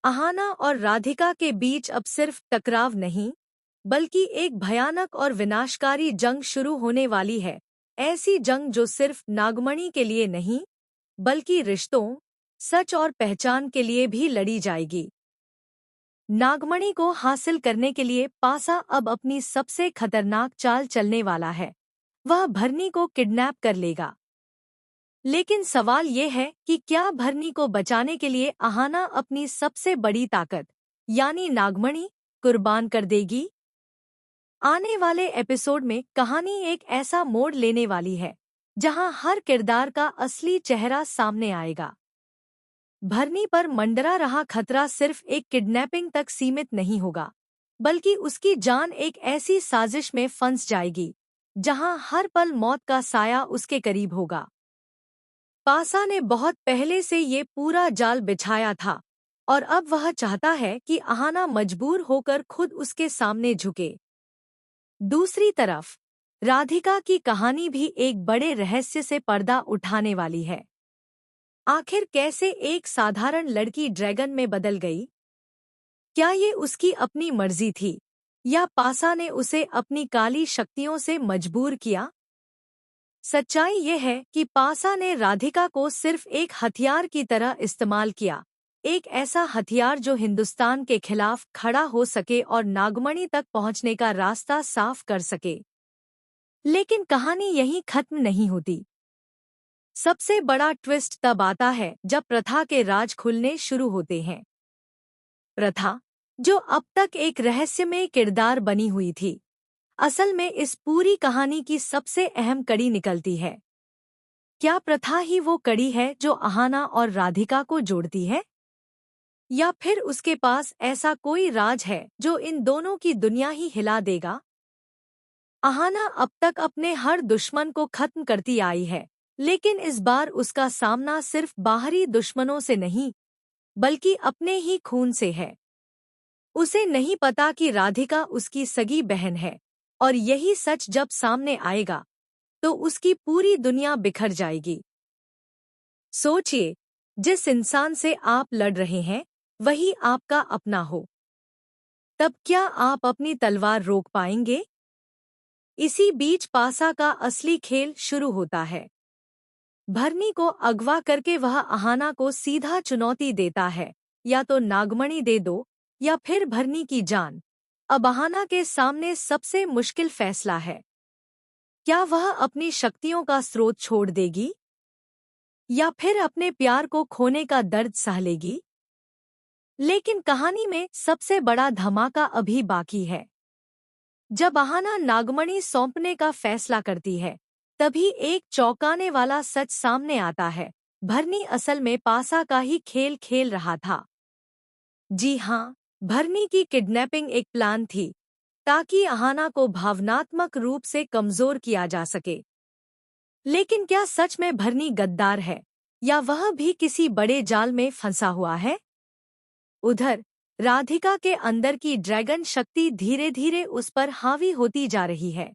अहाना और राधिका के बीच अब सिर्फ टकराव नहीं, बल्कि एक भयानक और विनाशकारी जंग शुरू होने वाली है। ऐसी जंग जो सिर्फ नागमणि के लिए नहीं, बल्कि रिश्तों, सच और पहचान के लिए भी लड़ी जाएगी। नागमणि को हासिल करने के लिए पासा अब अपनी सबसे खतरनाक चाल चलने वाला है। वह भरनी को किडनैप कर लेगा। लेकिन सवाल ये है कि क्या भरनी को बचाने के लिए अहाना अपनी सबसे बड़ी ताकत यानी नागमणि कुर्बान कर देगी? आने वाले एपिसोड में कहानी एक ऐसा मोड़ लेने वाली है जहां हर किरदार का असली चेहरा सामने आएगा। भरनी पर मंडरा रहा खतरा सिर्फ एक किडनैपिंग तक सीमित नहीं होगा, बल्कि उसकी जान एक ऐसी साजिश में फंस जाएगी जहां हर पल मौत का साया उसके करीब होगा। पासा ने बहुत पहले से ये पूरा जाल बिछाया था और अब वह चाहता है कि अहाना मजबूर होकर खुद उसके सामने झुके। दूसरी तरफ राधिका की कहानी भी एक बड़े रहस्य से पर्दा उठाने वाली है। आखिर कैसे एक साधारण लड़की ड्रैगन में बदल गई? क्या ये उसकी अपनी मर्जी थी या पासा ने उसे अपनी काली शक्तियों से मजबूर किया? सच्चाई ये है कि पासा ने राधिका को सिर्फ एक हथियार की तरह इस्तेमाल किया, एक ऐसा हथियार जो हिंदुस्तान के खिलाफ खड़ा हो सके और नागमणि तक पहुंचने का रास्ता साफ कर सके। लेकिन कहानी यहीं खत्म नहीं होती। सबसे बड़ा ट्विस्ट तब आता है जब प्रथा के राज खुलने शुरू होते हैं। प्रथा, जो अब तक एक रहस्यमय किरदार बनी हुई थी, असल में इस पूरी कहानी की सबसे अहम कड़ी निकलती है। क्या प्रथा ही वो कड़ी है जो अहाना और राधिका को जोड़ती है? या फिर उसके पास ऐसा कोई राज है जो इन दोनों की दुनिया ही हिला देगा? अहाना अब तक अपने हर दुश्मन को खत्म करती आई है, लेकिन इस बार उसका सामना सिर्फ बाहरी दुश्मनों से नहीं, बल्कि अपने ही खून से है। उसे नहीं पता कि राधिका उसकी सगी बहन है, और यही सच जब सामने आएगा तो उसकी पूरी दुनिया बिखर जाएगी। सोचिए, जिस इंसान से आप लड़ रहे हैं वही आपका अपना हो, तब क्या आप अपनी तलवार रोक पाएंगे? इसी बीच पासा का असली खेल शुरू होता है। भरनी को अगवा करके वह अहाना को सीधा चुनौती देता है, या तो नागमणि दे दो या फिर भरनी की जान। अब अहाना के सामने सबसे मुश्किल फैसला है। क्या वह अपनी शक्तियों का स्रोत छोड़ देगी या फिर अपने प्यार को खोने का दर्द सह लेगी? लेकिन कहानी में सबसे बड़ा धमाका अभी बाकी है। जब अहाना नागमणि सौंपने का फैसला करती है, तभी एक चौंकाने वाला सच सामने आता है। भरनी असल में पासा का ही खेल खेल रहा था। जी हाँ, भरनी की किडनैपिंग एक प्लान थी, ताकि अहाना को भावनात्मक रूप से कमजोर किया जा सके। लेकिन क्या सच में भरनी गद्दार है, या वह भी किसी बड़े जाल में फंसा हुआ है? उधर राधिका के अंदर की ड्रैगन शक्ति धीरे धीरे उस पर हावी होती जा रही है।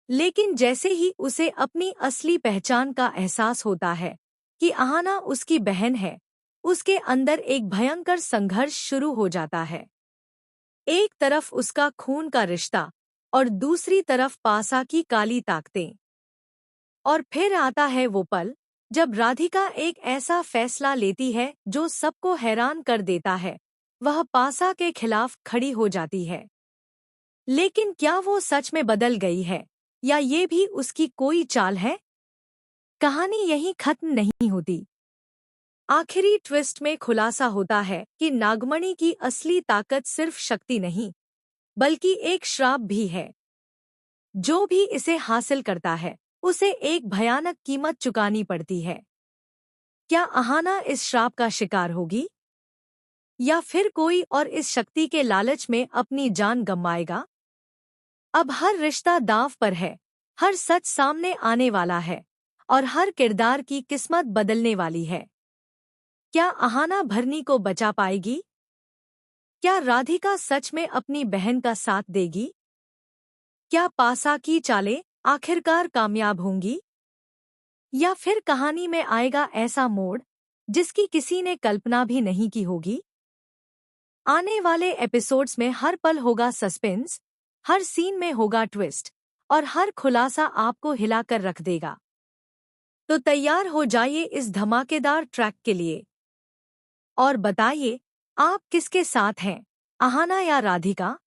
लेकिन जैसे ही उसे अपनी असली पहचान का एहसास होता है कि अहाना उसकी बहन है, उसके अंदर एक भयंकर संघर्ष शुरू हो जाता है। एक तरफ उसका खून का रिश्ता और दूसरी तरफ पासा की काली ताकतें। और फिर आता है वो पल जब राधिका एक ऐसा फैसला लेती है जो सबको हैरान कर देता है। वह पासा के खिलाफ खड़ी हो जाती है। लेकिन क्या वो सच में बदल गई है, या ये भी उसकी कोई चाल है? कहानी यहीं खत्म नहीं होती। आखिरी ट्विस्ट में खुलासा होता है कि नागमणि की असली ताकत सिर्फ शक्ति नहीं, बल्कि एक श्राप भी है। जो भी इसे हासिल करता है, उसे एक भयानक कीमत चुकानी पड़ती है। क्या अहाना इस श्राप का शिकार होगी, या फिर कोई और इस शक्ति के लालच में अपनी जान गंवाएगा? अब हर रिश्ता दांव पर है, हर सच सामने आने वाला है, और हर किरदार की किस्मत बदलने वाली है। क्या अहाना भरनी को बचा पाएगी? क्या राधिका सच में अपनी बहन का साथ देगी? क्या पासा की चालें आखिरकार कामयाब होंगी? या फिर कहानी में आएगा ऐसा मोड़ जिसकी किसी ने कल्पना भी नहीं की होगी? आने वाले एपिसोड्स में हर पल होगा सस्पेंस, हर सीन में होगा ट्विस्ट और हर खुलासा आपको हिलाकर रख देगा। तो तैयार हो जाइए इस धमाकेदार ट्रैक के लिए और बताइए आप किसके साथ हैं, अहाना या राधिका।